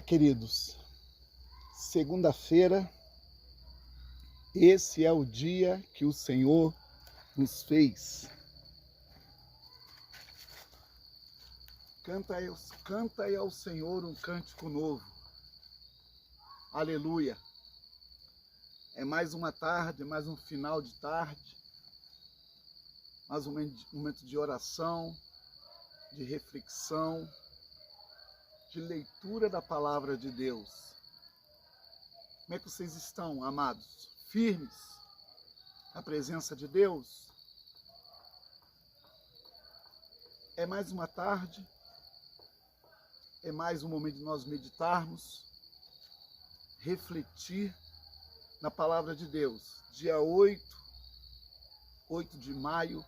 Queridos, segunda-feira, esse é o dia que o Senhor nos fez. Canta aí ao Senhor um cântico novo. Aleluia. É mais uma tarde, mais um final de tarde, mais um momento de oração, de reflexão, de leitura da palavra de Deus. Como é que vocês estão, amados? Firmes na presença de Deus? É mais uma tarde, é mais um momento de nós meditarmos, refletir na palavra de Deus. Dia 8 de maio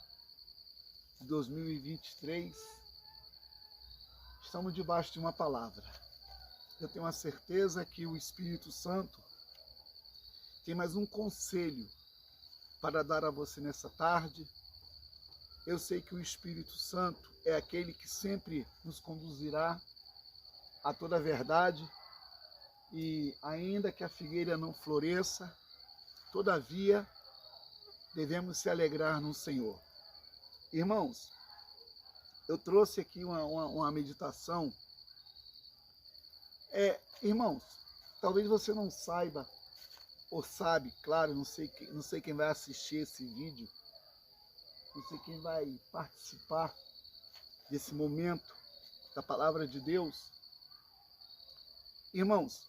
de 2023, estamos debaixo de uma palavra. Eu tenho a certeza que o Espírito Santo tem mais um conselho para dar a você nessa tarde. Eu sei que o Espírito Santo é aquele que sempre nos conduzirá a toda a verdade, e ainda que a figueira não floresça, todavia devemos se alegrar no Senhor. Irmãos, eu trouxe aqui uma meditação. Irmãos, talvez você não saiba, ou sabe, claro, não sei quem vai assistir esse vídeo, não sei quem vai participar desse momento da palavra de Deus. Irmãos,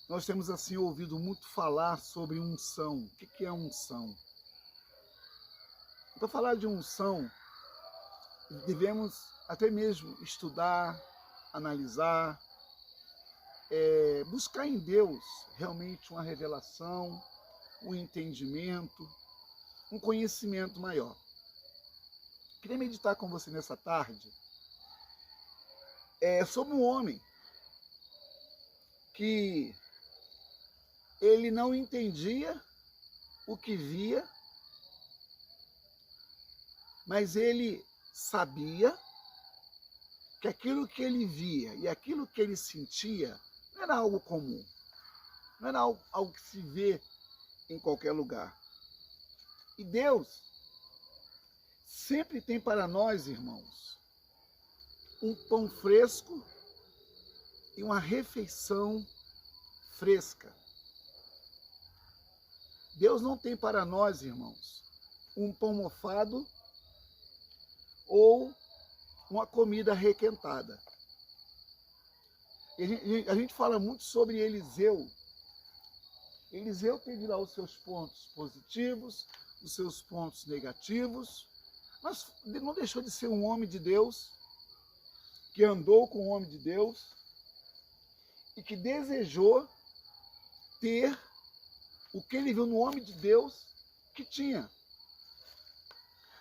nós temos assim ouvido muito falar sobre unção. O que é unção? Para falar de unção, devemos até mesmo estudar, analisar, buscar em Deus realmente uma revelação, um entendimento, um conhecimento maior. Queria meditar com você nessa tarde sobre um homem que ele não entendia o que via, mas ele sabia que aquilo que ele via e aquilo que ele sentia não era algo comum, não era algo que se vê em qualquer lugar. E Deus sempre tem para nós, irmãos, um pão fresco e uma refeição fresca. Deus não tem para nós, irmãos, um pão mofado ou uma comida requentada. A gente fala muito sobre Eliseu. Eliseu teve lá os seus pontos positivos, os seus pontos negativos, mas não deixou de ser um homem de Deus, que andou com o homem de Deus e que desejou ter o que ele viu no homem de Deus que tinha.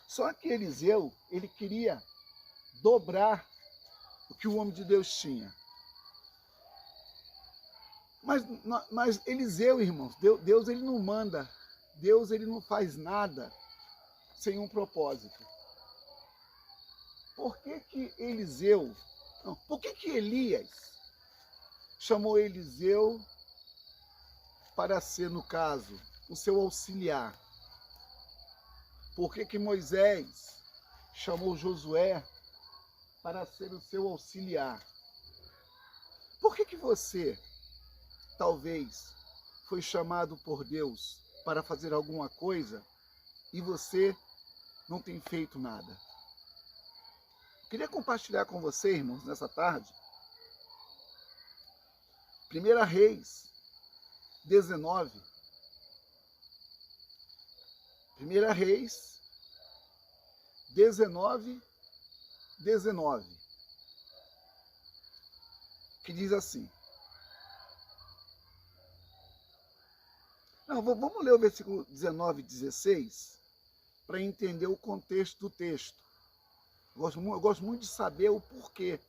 Só que Eliseu, ele queria dobrar o que o homem de Deus tinha. Mas Eliseu, irmãos, Deus ele não manda, Deus ele não faz nada sem um propósito. Por que Elias chamou Eliseu para ser, no caso, o seu auxiliar? Por que Moisés chamou Josué para ser o seu auxiliar? Por que você, talvez, foi chamado por Deus para fazer alguma coisa e você não tem feito nada? Queria compartilhar com você, irmãos, nessa tarde, 1 Reis 19. 1 Reis 19, que diz assim. Não, vamos ler o versículo 19 e 16 para entender o contexto do texto. Eu gosto muito de saber o porquê.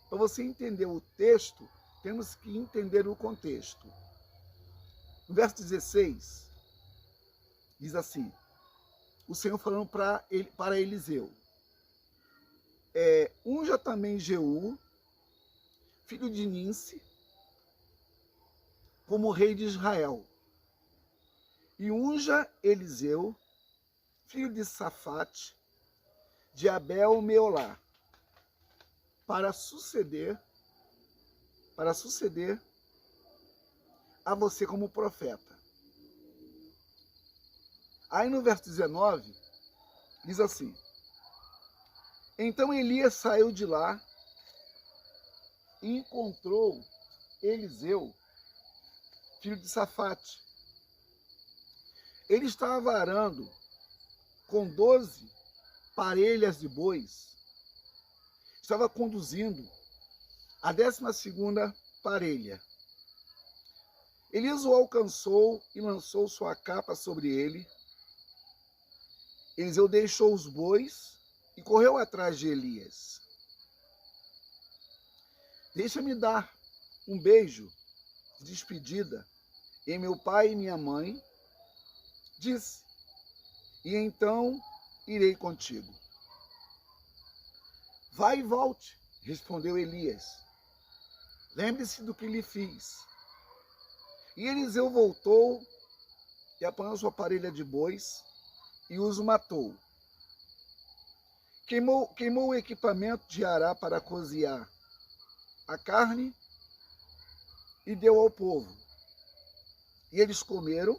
Para você entender o texto, temos que entender o contexto. No verso 16, diz assim, o Senhor falando para Eliseu, unja também Jeú, filho de Ninsi, como rei de Israel. E unja Eliseu, filho de Safate, de Abel-Meolá, para suceder a você como profeta. Aí no verso 19, diz assim: então Elias saiu de lá e encontrou Eliseu, filho de Safate. Ele estava arando com 12 parelhas de bois. Estava conduzindo a 12ª parelha. Elias o alcançou e lançou sua capa sobre ele. Eliseu deixou os bois e correu atrás de Elias. Deixa-me dar um beijo de despedida em meu pai e minha mãe, disse, e então irei contigo. Vai e volte, respondeu Elias. Lembre-se do que lhe fiz. E Eliseu voltou e apanhou sua parelha de bois e os matou. Queimou o equipamento de ará para cozinhar a carne e deu ao povo. E eles comeram.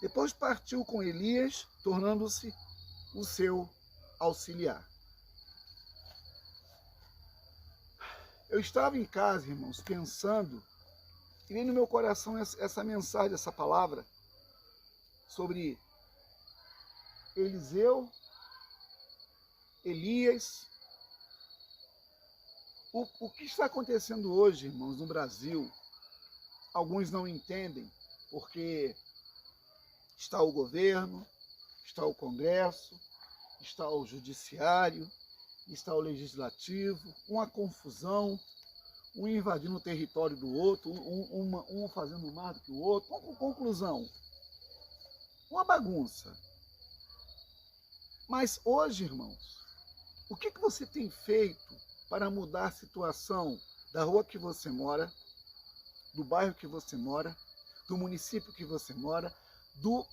Depois partiu com Elias, tornando-se o seu auxiliar. Eu estava em casa, irmãos, pensando, e veio no meu coração essa mensagem, essa palavra, sobre Eliseu, Elias. O que está acontecendo hoje, irmãos, no Brasil, alguns não entendem, porque está o governo, está o Congresso, está o Judiciário, está o Legislativo, uma confusão, um invadindo o território do outro, um fazendo mais do que o outro. Conclusão, uma bagunça. Mas hoje, irmãos, o que você tem feito para mudar a situação da rua que você mora, do bairro que você mora, do município que você mora, do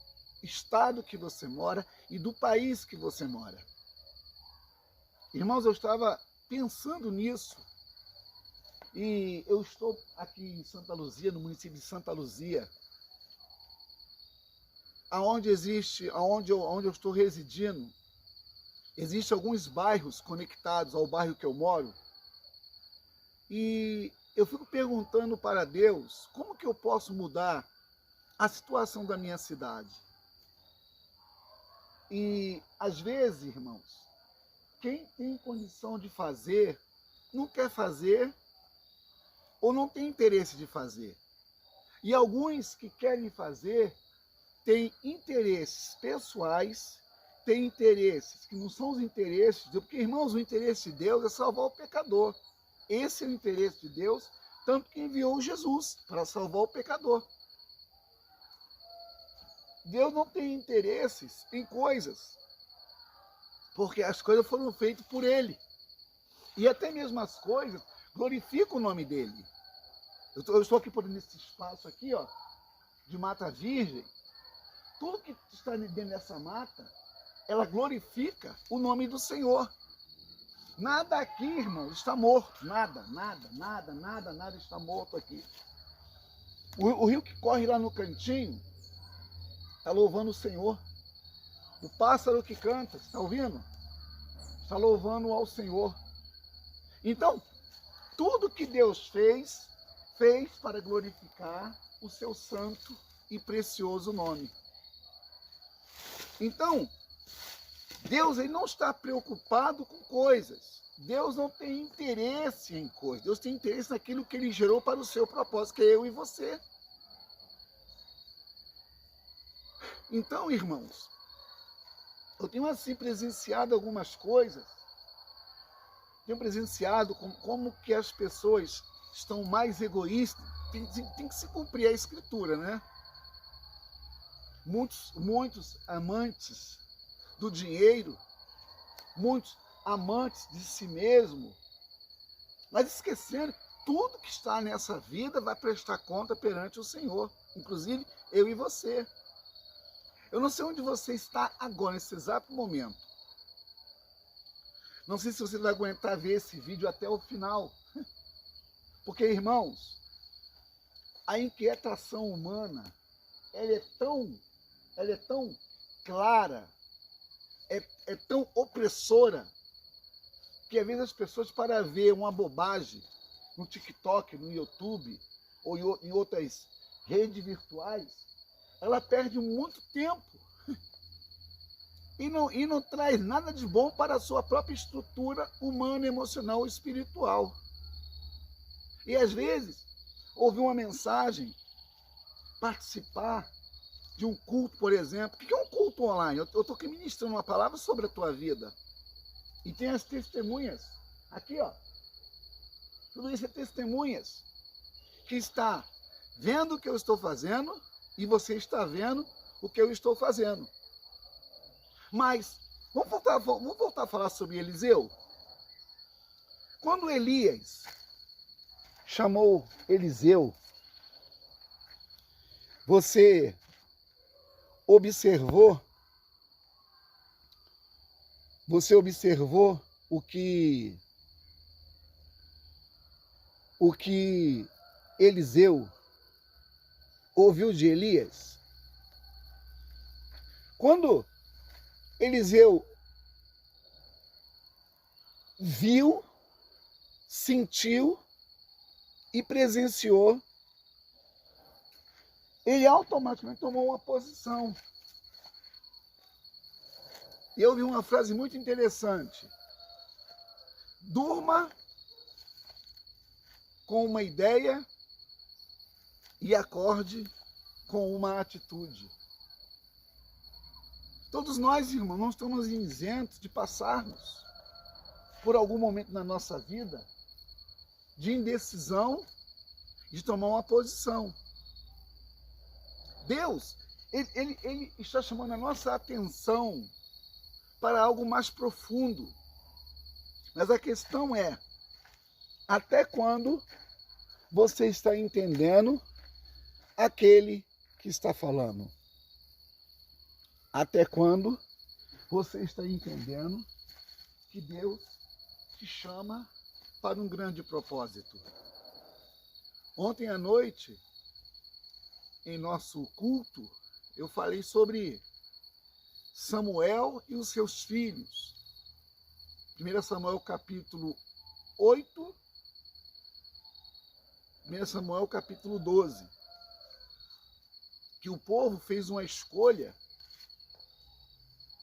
estado que você mora e do país que você mora? Irmãos, eu estava pensando nisso, e eu estou aqui em Santa Luzia, no município de Santa Luzia, onde eu estou residindo. Existem alguns bairros conectados ao bairro que eu moro, e eu fico perguntando para Deus, como que eu posso mudar a situação da minha cidade? E, às vezes, irmãos, quem tem condição de fazer, não quer fazer, ou não tem interesse de fazer. E alguns que querem fazer, têm interesses pessoais, têm interesses que não são os interesses de Deus, porque, irmãos, o interesse de Deus é salvar o pecador. Esse é o interesse de Deus, tanto que enviou Jesus para salvar o pecador. Deus não tem interesses em coisas, porque as coisas foram feitas por Ele. E até mesmo as coisas glorificam o nome dEle. Eu estou aqui nesse espaço aqui, ó, de mata virgem. Tudo que está dentro dessa mata, ela glorifica o nome do Senhor. Nada aqui, irmão, está morto. Nada está morto aqui. O rio que corre lá no cantinho está louvando o Senhor. O pássaro que canta, está ouvindo? Está louvando ao Senhor. Então, tudo que Deus fez para glorificar o seu santo e precioso nome. Então, Deus, ele não está preocupado com coisas. Deus não tem interesse em coisas. Deus tem interesse naquilo que Ele gerou para o seu propósito, que é eu e você. Então, irmãos, eu tenho assim presenciado algumas coisas. Tenho presenciado como que as pessoas estão mais egoístas. Tem que se cumprir a Escritura, né? Muitos amantes do dinheiro, muitos amantes de si mesmo, mas esquecendo que tudo que está nessa vida vai prestar conta perante o Senhor, inclusive eu e você. Eu não sei onde você está agora, nesse exato momento. Não sei se você vai aguentar ver esse vídeo até o final. Porque, irmãos, a inquietação humana, ela é tão clara, é tão opressora, que às vezes as pessoas, para ver uma bobagem no TikTok, no YouTube, ou em outras redes virtuais, ela perde muito tempo e não traz nada de bom para a sua própria estrutura humana, emocional e espiritual. E às vezes, ouvir uma mensagem, participar de um culto, por exemplo. O que é um culto online? Eu estou aqui ministrando uma palavra sobre a tua vida. E tem as testemunhas. Aqui, ó. Tudo isso é testemunhas. Que está vendo o que eu estou fazendo e você está vendo o que eu estou fazendo. Mas, vamos voltar a falar sobre Eliseu? Quando Elias chamou Eliseu, você observou o que Eliseu ouviu de Elias? Quando Eliseu viu, sentiu e presenciou, ele automaticamente tomou uma posição. E eu vi uma frase muito interessante. Durma com uma ideia e acorde com uma atitude. Todos nós, irmãos, não estamos isentos de passarmos por algum momento na nossa vida de indecisão, de tomar uma posição. Deus, ele está chamando a nossa atenção para algo mais profundo. Mas a questão é, até quando você está entendendo aquele que está falando? Até quando você está entendendo que Deus te chama para um grande propósito? Ontem à noite, em nosso culto, eu falei sobre Samuel e os seus filhos. 1 Samuel capítulo 8, 1 Samuel capítulo 12. Que o povo fez uma escolha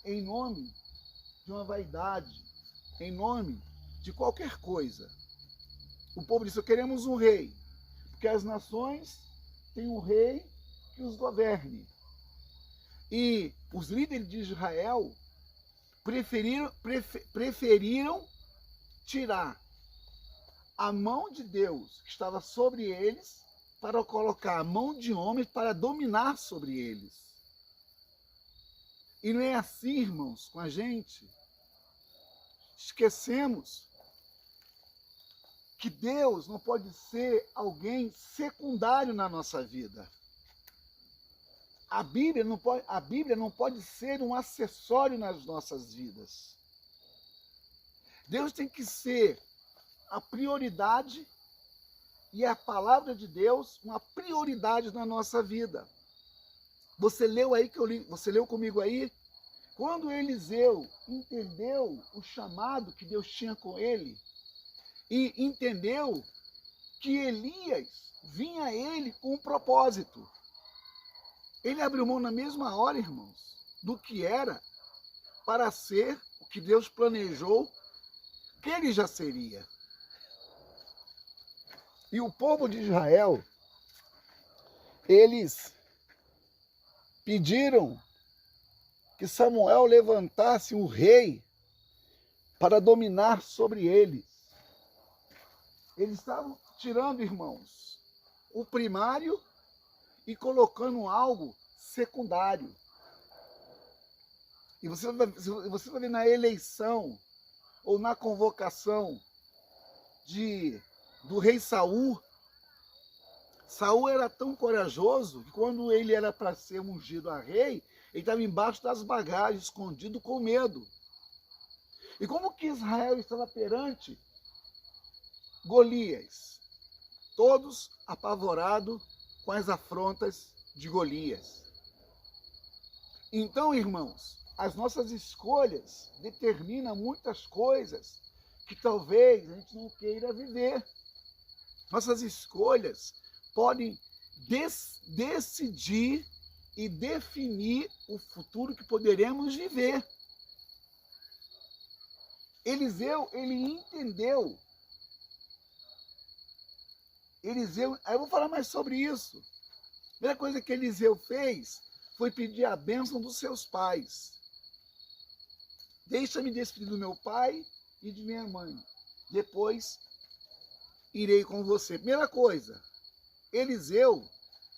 em nome de uma vaidade, em nome de qualquer coisa. O povo disse, queremos um rei, porque as nações têm um rei que os governe. E os líderes de Israel preferiram tirar a mão de Deus que estava sobre eles para colocar a mão de homens para dominar sobre eles. E não é assim, irmãos, com a gente. Esquecemos que Deus não pode ser alguém secundário na nossa vida. A Bíblia não pode ser um acessório nas nossas vidas. Deus tem que ser a prioridade e a palavra de Deus uma prioridade na nossa vida. Você leu aí você leu comigo aí? Quando Eliseu entendeu o chamado que Deus tinha com ele e entendeu que Elias vinha a ele com um propósito, ele abriu mão na mesma hora, irmãos, do que era para ser o que Deus planejou que ele já seria. E o povo de Israel, eles pediram que Samuel levantasse um rei para dominar sobre eles. Eles estavam tirando, irmãos, o primário e colocando algo secundário. E você vai ver na eleição ou na convocação do rei Saul. Saul era tão corajoso que quando ele era para ser ungido a rei, ele estava embaixo das bagagens, escondido com medo. E como que Israel estava perante Golias? Todos apavorados com as afrontas de Golias. Então, irmãos, as nossas escolhas determinam muitas coisas que talvez a gente não queira viver. Nossas escolhas podem decidir e definir o futuro que poderemos viver. Eliseu, ele entendeu. Aí eu vou falar mais sobre isso. A primeira coisa que Eliseu fez foi pedir a bênção dos seus pais. Deixa-me despedir do meu pai e de minha mãe. Depois irei com você. Primeira coisa, Eliseu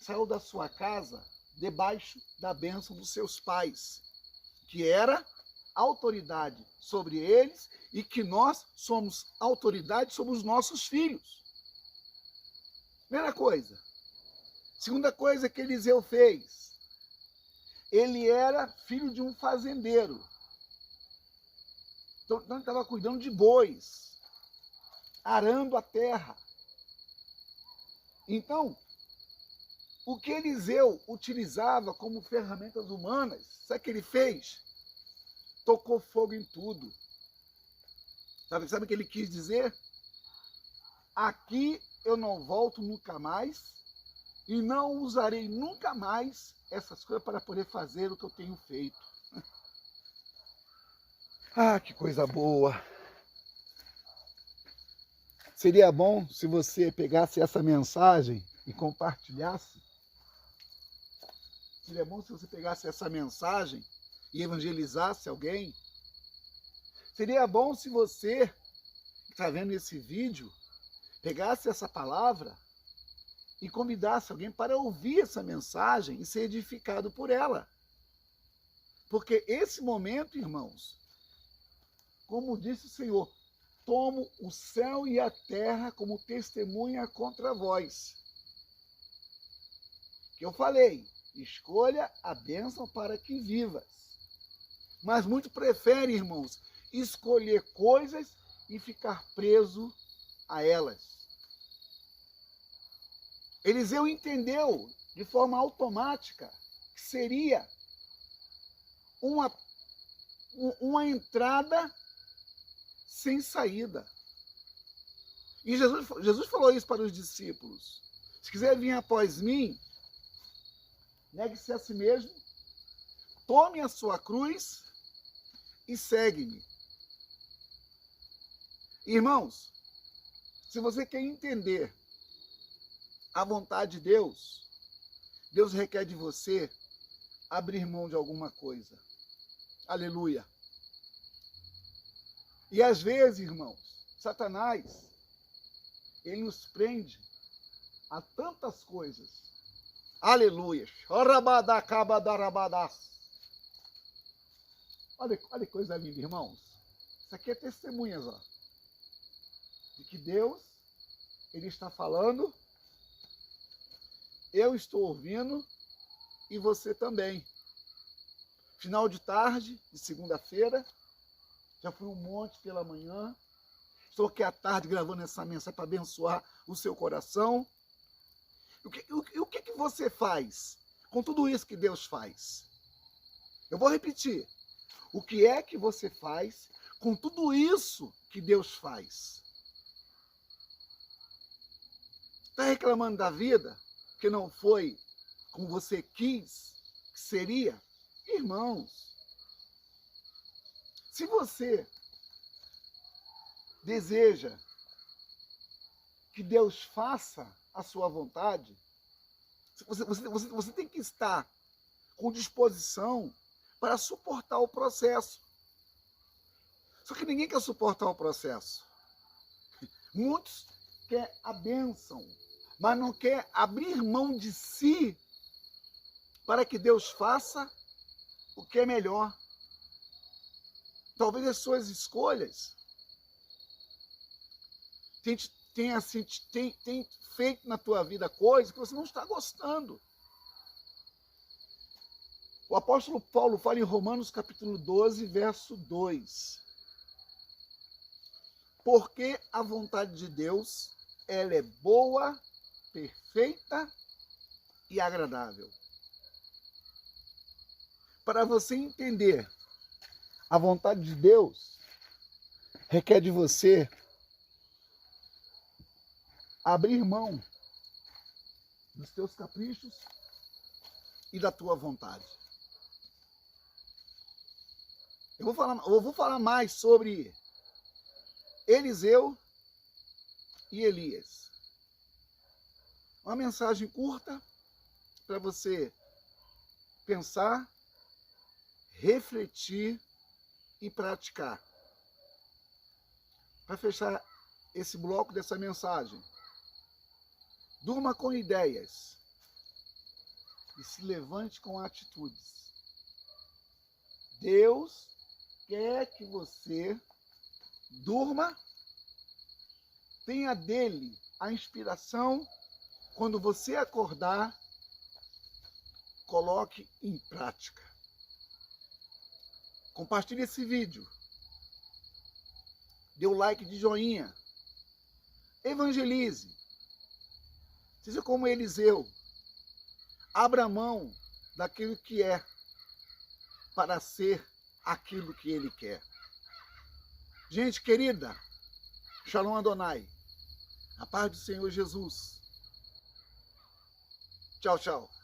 saiu da sua casa debaixo da bênção dos seus pais, que era autoridade sobre eles e que nós somos autoridade sobre os nossos filhos. Primeira coisa. Segunda coisa que Eliseu fez, ele era filho de um fazendeiro. Então ele estava cuidando de bois, arando a terra. Então, o que Eliseu utilizava como ferramentas humanas, sabe o que ele fez? Tocou fogo em tudo. Sabe o que ele quis dizer? Aqui eu não volto nunca mais e não usarei nunca mais essas coisas para poder fazer o que eu tenho feito. Ah, que coisa boa! Seria bom se você pegasse essa mensagem e compartilhasse. Seria bom se você pegasse essa mensagem e evangelizasse alguém. Seria bom se você, que está vendo esse vídeo, pegasse essa palavra e convidasse alguém para ouvir essa mensagem e ser edificado por ela. Porque esse momento, irmãos, como disse o Senhor, tomo o céu e a terra como testemunha contra vós. Que eu falei, escolha a bênção para que vivas. Mas muito prefere, irmãos, escolher coisas e ficar preso a elas. Eliseu entendeu de forma automática que seria uma entrada sem saída. E Jesus falou isso para os discípulos. Se quiser vir após mim, negue-se a si mesmo, tome a sua cruz e segue-me. Irmãos, se você quer entender a vontade de Deus, Deus requer de você abrir mão de alguma coisa. Aleluia. E às vezes, irmãos, Satanás, ele nos prende a tantas coisas. Aleluia. Olha que coisa linda, irmãos. Isso aqui é testemunhas, ó, de que Deus, ele está falando, eu estou ouvindo e você também. Final de tarde, de segunda-feira, já fui um monte pela manhã, estou aqui à tarde gravando essa mensagem para abençoar o seu coração. O que você faz com tudo isso que Deus faz? Eu vou repetir. O que é que você faz com tudo isso que Deus faz? Está reclamando da vida? Que não foi como você quis que seria? Irmãos, se você deseja que Deus faça a sua vontade, você tem que estar com disposição para suportar o processo. Só que ninguém quer suportar o processo. Muitos querem a bênção, mas não quer abrir mão de si para que Deus faça o que é melhor. Talvez as suas escolhas tem feito na tua vida coisas que você não está gostando. O apóstolo Paulo fala em Romanos capítulo 12, verso 2. Porque a vontade de Deus, ela é boa, perfeita e agradável. Para você entender a vontade de Deus, requer de você abrir mão dos teus caprichos e da tua vontade. Eu vou falar mais sobre Eliseu e Elias. Uma mensagem curta para você pensar, refletir e praticar. Para fechar esse bloco dessa mensagem, durma com ideias e se levante com atitudes. Deus quer que você durma, tenha dele a inspiração, quando você acordar, coloque em prática. Compartilhe esse vídeo. Dê o like de joinha. Evangelize. Seja como Eliseu. Abra mão daquilo que é para ser aquilo que ele quer. Gente querida, Shalom Adonai. A paz do Senhor Jesus. Tchau, tchau.